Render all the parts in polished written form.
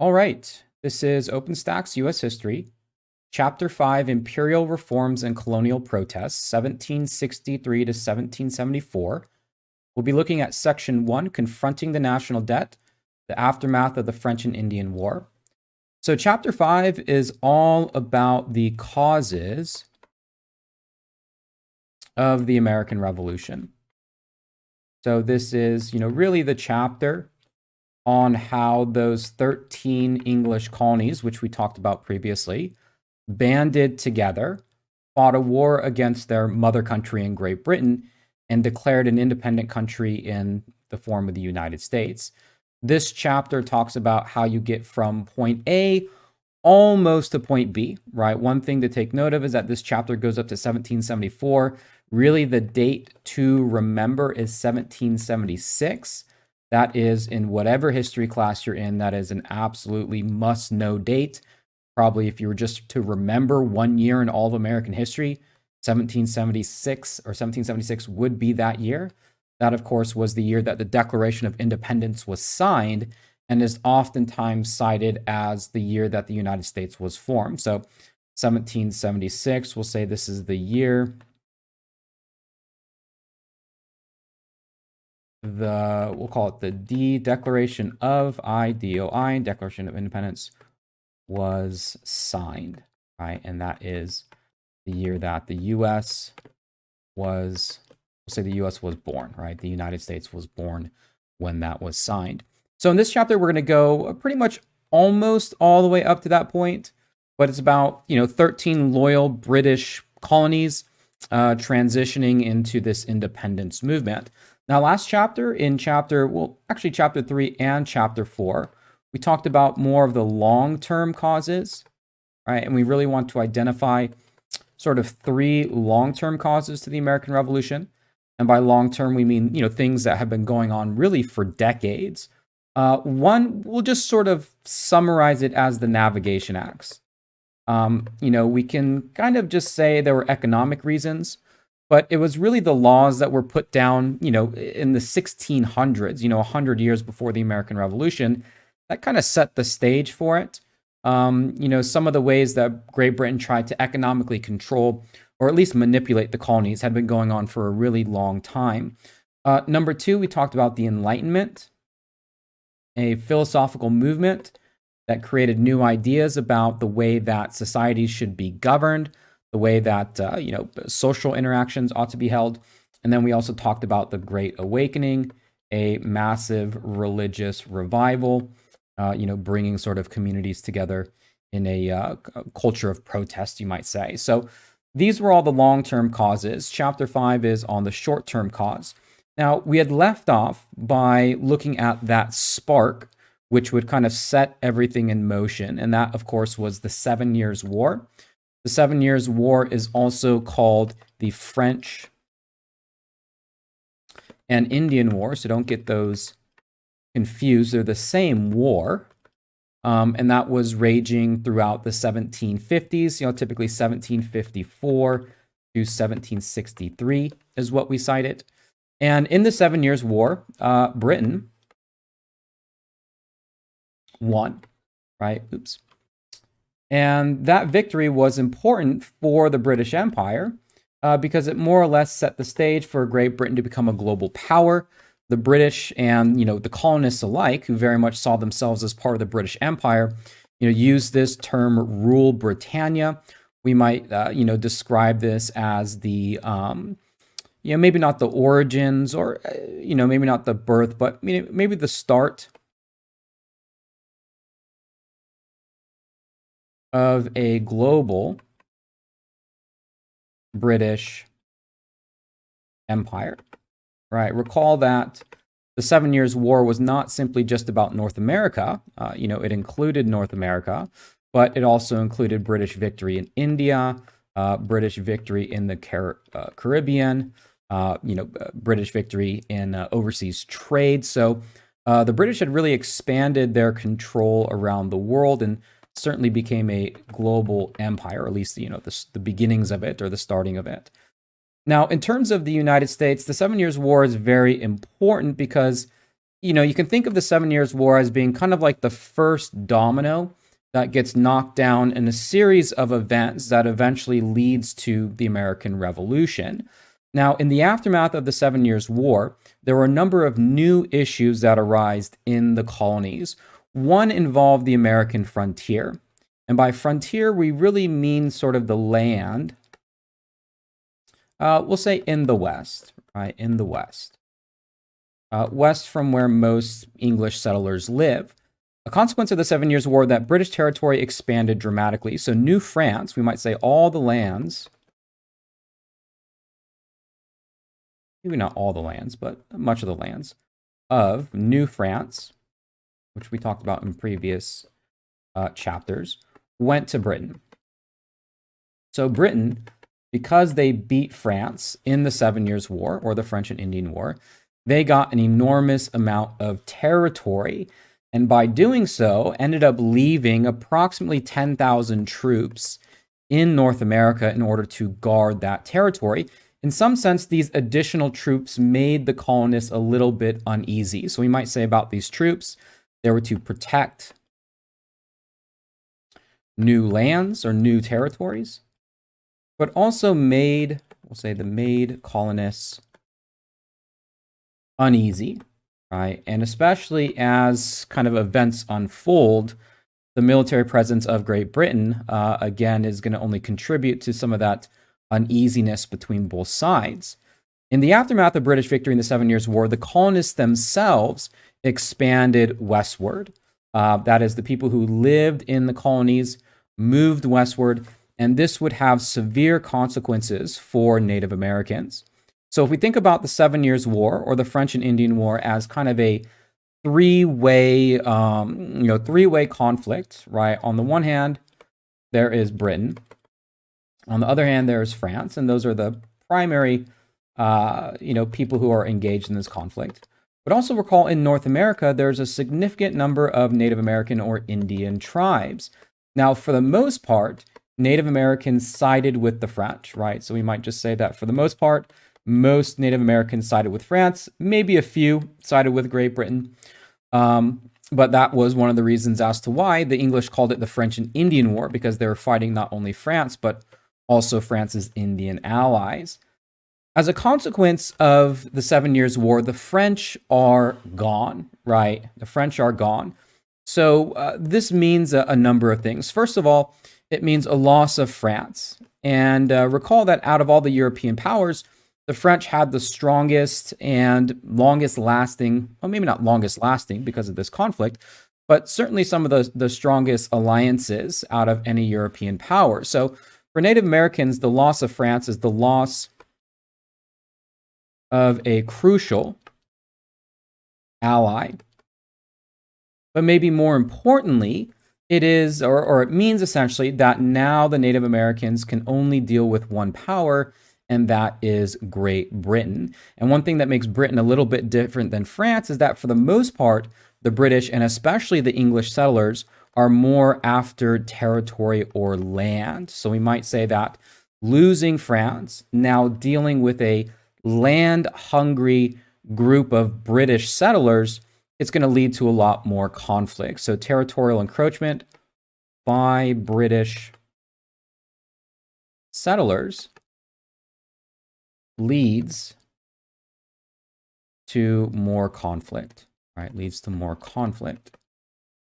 All right, this is Openstax U.S. History, Chapter 5, Imperial Reforms and Colonial Protests, 1763 to 1774. We'll be looking at Section 1, Confronting the National Debt, the Aftermath of the French and Indian War. So Chapter 5 is all about the causes of the American Revolution. So this is, really the chapter on how those 13 English colonies, which we talked about previously, banded together, fought a war against their mother country in Great Britain, and declared an independent country in the form of the United States. This chapter talks about how you get from point A almost to point B, right? One thing to take note of is that this chapter goes up to 1774. Really, the date to remember is 1776. That is, in whatever history class you're in, that is an absolutely must-know date. Probably if you were just to remember one year in all of American history, 1776 or 1776 would be that year. That, of course, was the year that the Declaration of Independence was signed and is oftentimes cited as the year that the United States was formed. So 1776, we'll say this is the year we'll call it the Declaration of Declaration of Independence was signed, right? And that is the year that the U.S. was, we'll say the U.S. was born, right? The United States was born when that was signed. So in this chapter, we're going to go pretty much almost all the way up to that point, but it's about, 13 loyal British colonies transitioning into this independence movement. Now, last chapter, chapter 3 and chapter 4, we talked about more of the long-term causes, right? And we really want to identify sort of 3 long-term causes to the American Revolution. And by long-term, we mean, things that have been going on really for decades. One, we'll just sort of summarize it as the Navigation Acts. We can kind of just say there were economic reasons, but it was really the laws that were put down, in the 1600s, 100 years before the American Revolution, that kind of set the stage for it. Some of the ways that Great Britain tried to economically control or at least manipulate the colonies had been going on for a really long time. Number 2, we talked about the Enlightenment, a philosophical movement that created new ideas about the way that societies should be governed, the way that, social interactions ought to be held. And then we also talked about the Great Awakening, a massive religious revival, bringing sort of communities together in a culture of protest, you might say. So these were all the long-term causes. Chapter 5 is on the short-term cause. Now, we had left off by looking at that spark, which would kind of set everything in motion. And that, of course, was the 7 Years' War. The 7 Years' War is also called the French and Indian War, so don't get those confused. They're the same war, and that was raging throughout the 1750s, typically 1754 to 1763 is what we cite it. And in the 7 Years' War, Britain won, right? Oops. And that victory was important for the British Empire because it more or less set the stage for Great Britain to become a global power. The British and, the colonists alike, who very much saw themselves as part of the British Empire, used this term Rule Britannia. We might, describe this as the, maybe not the origins or, maybe not the birth, but maybe the start of a global British Empire, right? Recall that the 7 Years' War was not simply just about North America. It included North America, but it also included British victory in India, British victory in the Caribbean, British victory in overseas trade. So the British had really expanded their control around the world and certainly became a global empire, or at least, the beginnings of it or the starting of it. Now, in terms of the United States, the 7 Years' War is very important because you can think of the 7 Years' War as being kind of like the first domino that gets knocked down in a series of events that eventually leads to the American Revolution. Now, in the aftermath of the 7 Years' War, there were a number of new issues that arise in the colonies. One involved the American frontier. And by frontier, we really mean sort of the land, we'll say in the West, right? In the West. West from where most English settlers live. A consequence of the 7 Years' War, that British territory expanded dramatically. So New France, we might say all the lands, maybe not all the lands, but much of the lands of New France, which we talked about in previous chapters, went to Britain. So Britain, because they beat France in the 7 Years' War, or the French and Indian War, they got an enormous amount of territory, and by doing so, ended up leaving approximately 10,000 troops in North America in order to guard that territory. In some sense, these additional troops made the colonists a little bit uneasy. So we might say about these troops, they were to protect new lands or new territories, but also made, we'll say, made colonists uneasy, right? And especially as kind of events unfold, the military presence of Great Britain, again, is going to only contribute to some of that uneasiness between both sides. In the aftermath of British victory in the 7 Years' War, the colonists themselves expanded westward. That is, the people who lived in the colonies moved westward, and this would have severe consequences for Native Americans. So if we think about the 7 Years' War or the French and Indian War as kind of a three-way conflict, right? On the one hand, there is Britain. On the other hand, there is France, and those are the primary, people who are engaged in this conflict. But also recall in North America, there's a significant number of Native American or Indian tribes. Now, for the most part, Native Americans sided with the French, right? So we might just say that for the most part, most Native Americans sided with France, maybe a few sided with Great Britain. But that was one of the reasons as to why the English called it the French and Indian War, because they were fighting not only France, but also France's Indian allies. As a consequence of the 7 Years' War, the French are gone, right? The French are gone. So this means a number of things. First of all, it means a loss of France. And recall that out of all the European powers, the French had the strongest and longest lasting, well, maybe not longest lasting because of this conflict, but certainly some of the strongest alliances out of any European power. So for Native Americans, the loss of France is the loss of a crucial ally. But maybe more importantly, it is, or it means essentially that now the Native Americans can only deal with one power, and that is Great Britain. And one thing that makes Britain a little bit different than France is that for the most part, the British and especially the English settlers are more after territory or land. So we might say that losing France, now dealing with a land-hungry group of British settlers, it's going to lead to a lot more conflict. So territorial encroachment by British settlers leads to more conflict, right? Leads to more conflict.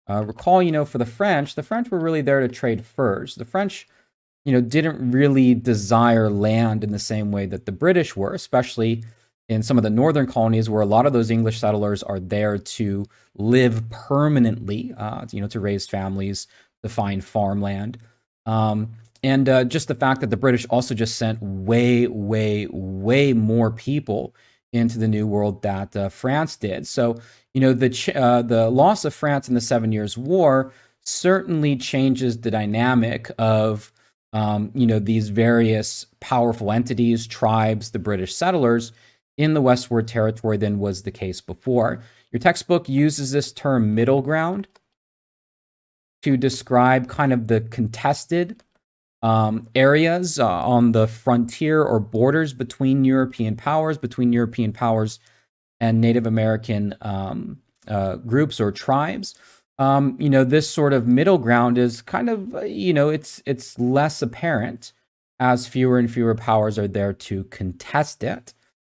Recall, for the French were really there to trade furs. The French, didn't really desire land in the same way that the British were, especially in some of the northern colonies where a lot of those English settlers are there to live permanently, to raise families, to find farmland. And just the fact that the British also just sent way, way, way more people into the New World that France did. So, the loss of France in the 7 Years' War certainly changes the dynamic of, these various powerful entities, tribes, the British settlers in the westward territory than was the case before. Your textbook uses this term middle ground to describe kind of the contested areas on the frontier or borders between European powers and Native American groups or tribes, this sort of middle ground is kind of, it's less apparent as fewer and fewer powers are there to contest it.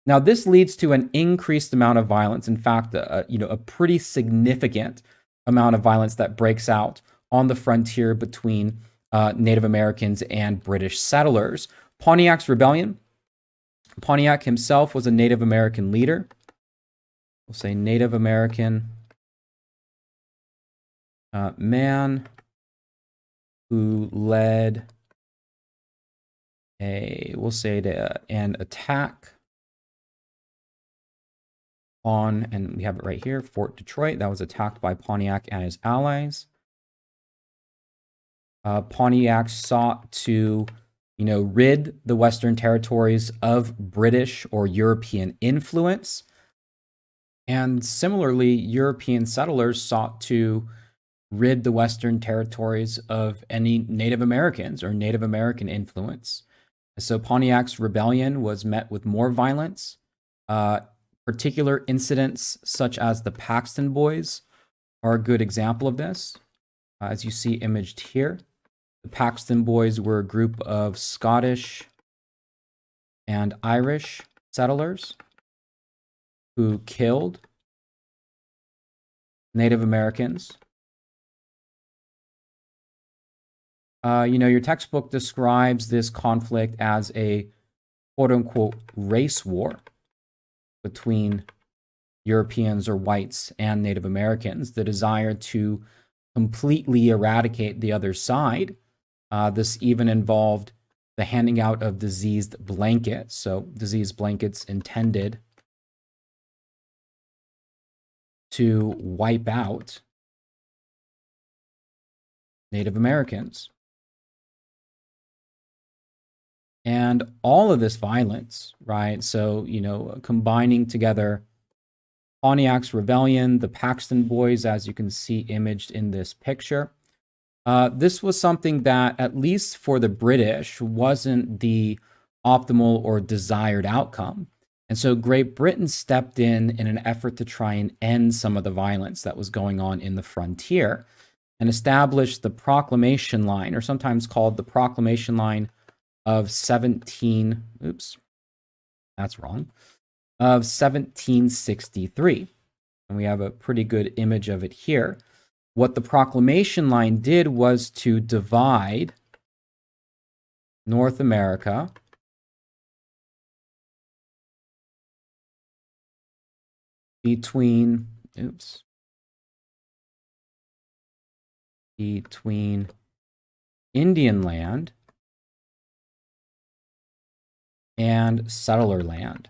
Now, this leads to an increased amount of violence. In fact, a pretty significant amount of violence that breaks out on the frontier between Native Americans and British settlers. Pontiac's Rebellion. Pontiac himself was a Native American leader. We'll say Native American man who led an attack on, and we have it right here, Fort Detroit. That was attacked by Pontiac and his allies. Pontiac sought to, rid the Western territories of British or European influence. And similarly, European settlers sought to rid the Western territories of any Native Americans or Native American influence. So Pontiac's rebellion was met with more violence. Particular incidents such as the Paxton Boys are a good example of this. As you see imaged here, the Paxton Boys were a group of Scottish and Irish settlers who killed Native Americans. Your textbook describes this conflict as a quote-unquote race war between Europeans or whites and Native Americans, the desire to completely eradicate the other side. This even involved the handing out of diseased blankets. So diseased blankets intended to wipe out Native Americans. And all of this violence, right? So, combining together Pontiac's Rebellion, the Paxton Boys, as you can see imaged in this picture. This was something that, at least for the British, wasn't the optimal or desired outcome. And so Great Britain stepped in an effort to try and end some of the violence that was going on in the frontier and established the Proclamation Line, or sometimes called the Proclamation Line of 1763. And we have a pretty good image of it here. What the Proclamation Line did was to divide North America between Indian land and settler land.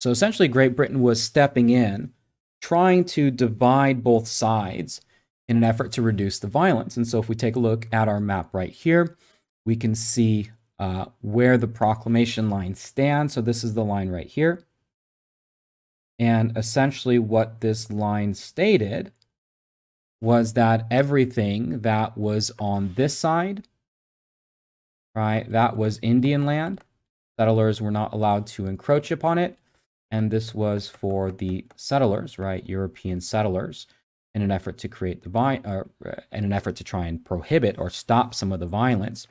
So essentially, Great Britain was stepping in, trying to divide both sides in an effort to reduce the violence. And so if we take a look at our map right here, we can see where the Proclamation Line stands. So this is the line right here. And essentially what this line stated was that everything that was on this side, right, that was Indian land. Settlers were not allowed to encroach upon it. And this was for the settlers, right, European settlers, in an effort to create in an effort to try and prohibit or stop some of the violence.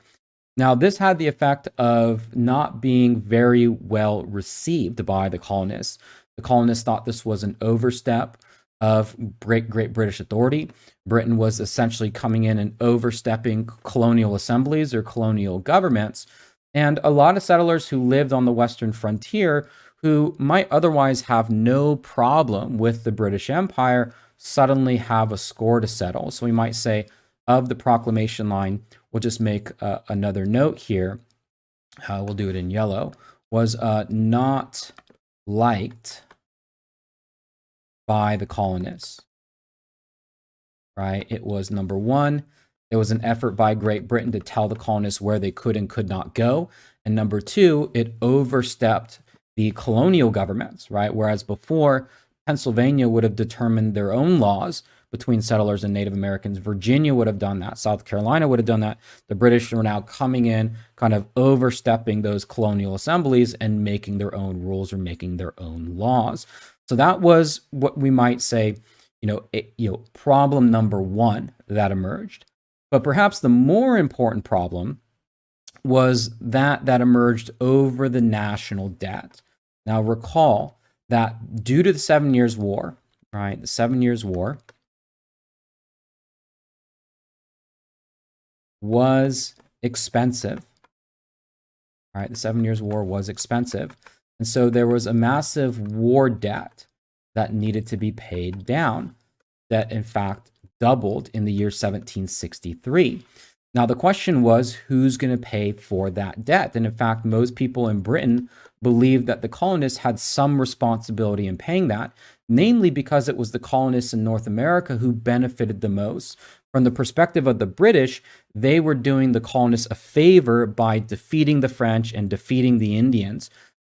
Now, this had the effect of not being very well received by the colonists. The colonists thought this was an overstep of Great British authority. Britain was essentially coming in and overstepping colonial assemblies or colonial governments. And a lot of settlers who lived on the western frontier, who might otherwise have no problem with the British Empire, suddenly have a score to settle. So we might say of the Proclamation Line, we'll just make another note here. We'll do it in yellow. Was not liked by the colonists, right? It was, number one, it was an effort by Great Britain to tell the colonists where they could and could not go. And number two, it overstepped the colonial governments, right? Whereas before, Pennsylvania would have determined their own laws between settlers and Native Americans. Virginia would have done that. South Carolina would have done that. The British were now coming in, kind of overstepping those colonial assemblies and making their own rules or making their own laws. So that was what we might say, problem number one that emerged. But perhaps the more important problem was that emerged over the national debt. Now recall that due to the 7 Years' War, right, the 7 Years' War was expensive. Right, the 7 Years' War was expensive. And so there was a massive war debt that needed to be paid down, that in fact doubled in the year 1763. Now, the question was, who's going to pay for that debt? And in fact, most people in Britain believed that the colonists had some responsibility in paying that, namely because it was the colonists in North America who benefited the most. From the perspective of the British, they were doing the colonists a favor by defeating the French and defeating the Indians.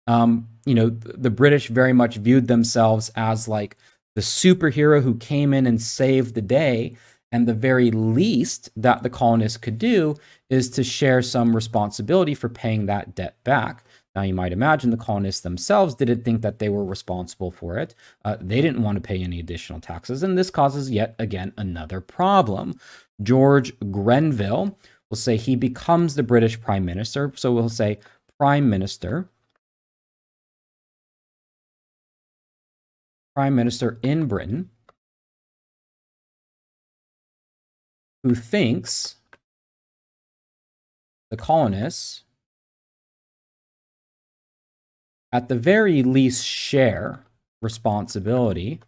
The British very much viewed themselves as like the superhero who came in and saved the day. And the very least that the colonists could do is to share some responsibility for paying that debt back. Now, you might imagine the colonists themselves didn't think that they were responsible for it. They didn't want to pay any additional taxes. And this causes yet again another problem. George Grenville will say he becomes the British Prime Minister. So we'll say Prime Minister in Britain, who thinks the colonists at the very least share responsibility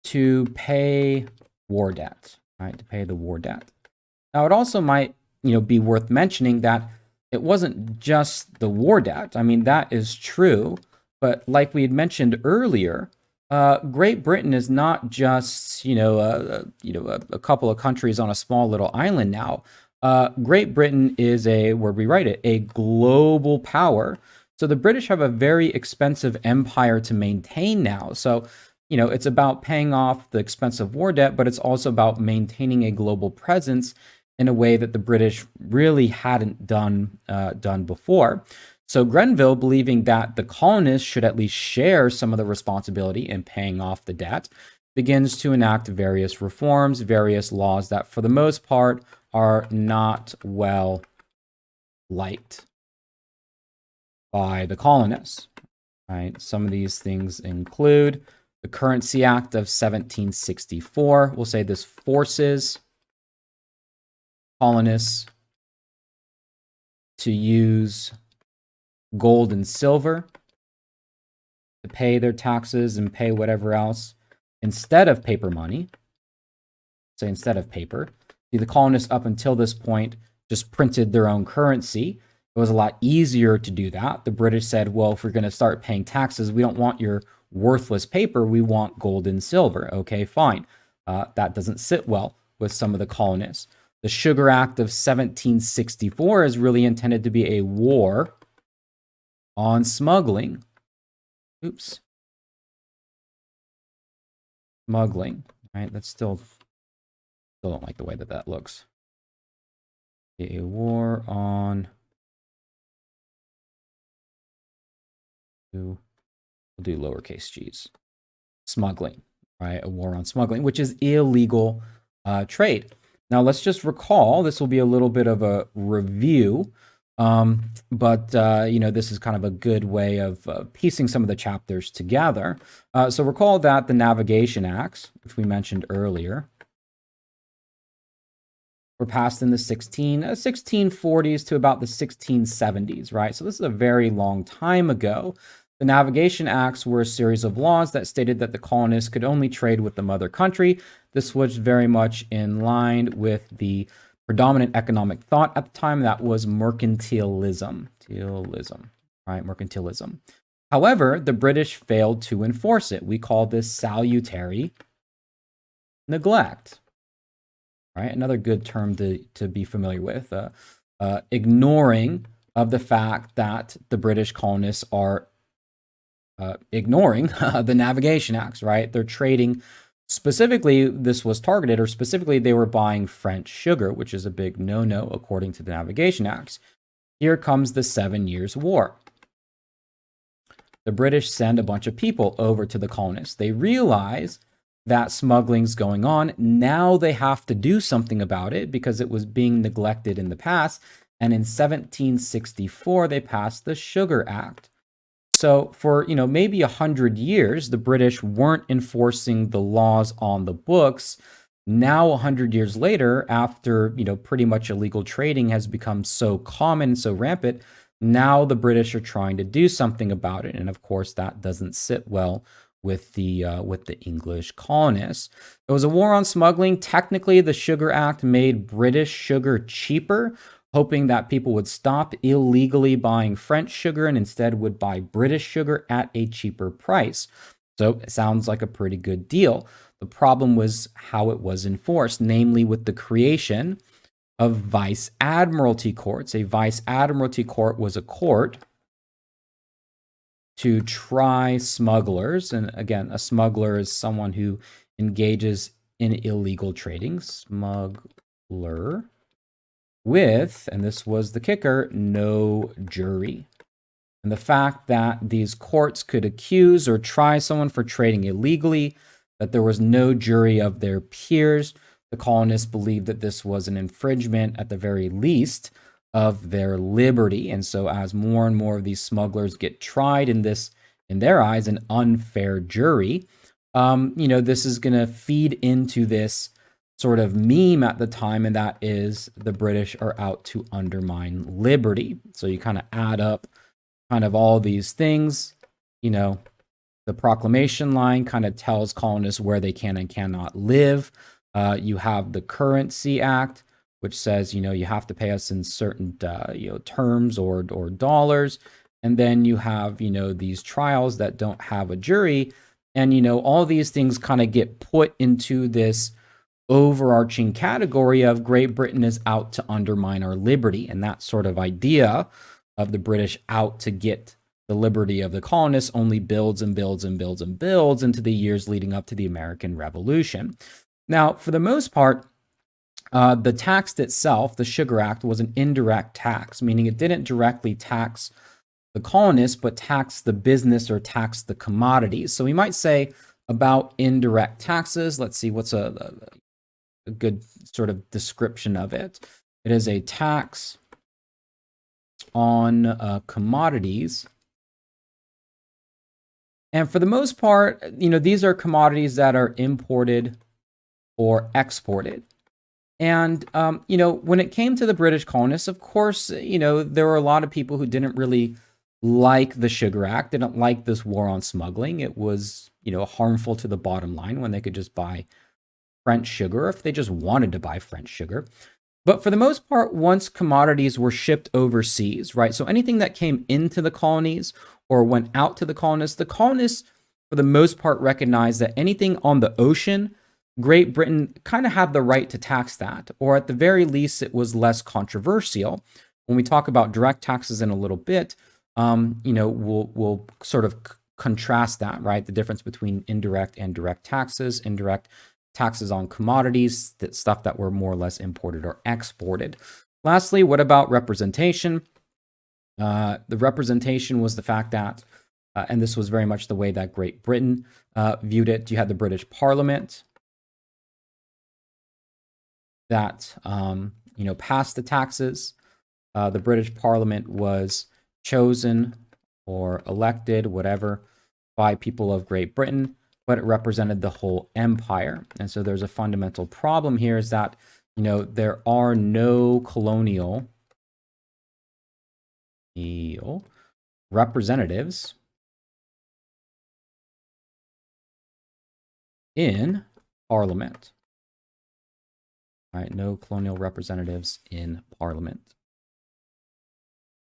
to pay war debt, right? To pay the war debt. Now, it also might, be worth mentioning that it wasn't just the war debt. I mean, that is true, but like we had mentioned earlier, Great Britain is not just, a couple of countries on a small little island now. Great Britain is where we write it, a global power. So the British have a very expensive empire to maintain now. So, it's about paying off the expensive war debt, but it's also about maintaining a global presence in a way that the British really hadn't done before. So Grenville, believing that the colonists should at least share some of the responsibility in paying off the debt, begins to enact various reforms, various laws that for the most part are not well liked by the colonists. Right? Some of these things include the Currency Act of 1764. We'll say this forces colonists to use gold and silver to pay their taxes and pay whatever else instead of paper money. So instead of paper, the colonists up until this point just printed their own currency. It was a lot easier to do that. The British said, well, if we're going to start paying taxes, we don't want your worthless paper. We want gold and silver. Okay, fine. That doesn't sit well with some of the colonists. The Sugar Act of 1764 is really intended to be a war on smuggling. Smuggling, right? That's still don't like the way that looks. A war on... We'll do lowercase g's. Smuggling, right? A war on smuggling, which is illegal trade. Now, let's just recall, this will be a little bit of a review, but this is kind of a good way of piecing some of the chapters together. So recall that the Navigation Acts, which we mentioned earlier, were passed in the 1640s to about the 1670s, right? So this is a very long time ago. The Navigation Acts were a series of laws that stated that the colonists could only trade with the mother country. This was very much in line with the predominant economic thought at the time, that was mercantilism. Mercantilism. However, the British failed to enforce it. We call this salutary neglect. Right? Another good term to be familiar with. Ignoring of the fact that the British colonists are ignoring the Navigation Acts, right? They're trading, specifically, this was targeted, or specifically, they were buying French sugar, which is a big no-no according to the Navigation Acts. here comes the 7 Years' War. The British send a bunch of people over to the colonists. They realize that smuggling's going on. Now they have to do something about it because it was being neglected in the past. And in 1764, they passed the Sugar Act. So for, maybe 100 years, the British weren't enforcing the laws on the books. Now, 100 years later, after, pretty much illegal trading has become so common and so rampant, now the British are trying to do something about it. And of course, that doesn't sit well with the English colonists. It was a war on smuggling. Technically, the Sugar Act made British sugar cheaper, hoping that people would stop illegally buying French sugar and instead would buy British sugar at a cheaper price. So it sounds like a pretty good deal. The problem was how it was enforced, namely with the creation of vice admiralty courts. A vice admiralty court was a court to try smugglers. And again, a smuggler is someone who engages in illegal trading. Smuggler with, and this was the kicker, no jury. And the fact that these courts could accuse or try someone for trading illegally, that there was no jury of their peers, the colonists believed that this was an infringement, at the very least, of their liberty. And so as more and more of these smugglers get tried in this, in their eyes, an unfair jury, this is going to feed into this sort of meme at the time, and that is the British are out to undermine liberty. So you kind of add up kind of all these things. The Proclamation Line kind of tells colonists where they can and cannot live. You have the Currency Act, which says, you have to pay us in certain, terms or dollars. And then you have, these trials that don't have a jury. And, all these things kind of get put into this overarching category of Great Britain is out to undermine our liberty. And that sort of idea of the British out to get the liberty of the colonists only builds and builds and builds and builds into the years leading up to the American Revolution. Now, for the most part, the tax itself, the Sugar Act, was an indirect tax, meaning it didn't directly tax the colonists, but tax the business or tax the commodities. So we might say about indirect taxes. Let's see what's a good sort of description of it. It is a tax on commodities. And for the most part, these are commodities that are imported or exported. And, when it came to the British colonists, of course, there were a lot of people who didn't really like the Sugar Act, didn't like this war on smuggling. It was, harmful to the bottom line when they could just buy French sugar, if they just wanted to buy French sugar. But for the most part, once commodities were shipped overseas, right? So anything that came into the colonies or went out to the colonists, for the most part, recognized that anything on the ocean, Great Britain kind of had the right to tax that, or at the very least, it was less controversial. When we talk about direct taxes in a little bit, we'll sort of contrast that, right? The difference between indirect and direct taxes. Indirect taxes on commodities, that stuff that were more or less imported or exported. Lastly, what about representation? The representation was the fact that, and this was very much the way that Great Britain viewed it. You had the British Parliament that, passed the taxes. The British Parliament was chosen or elected, whatever, by people of Great Britain, but it represented the whole empire. And so there's a fundamental problem here is that, there are no colonial representatives in Parliament. All right, no colonial representatives in Parliament.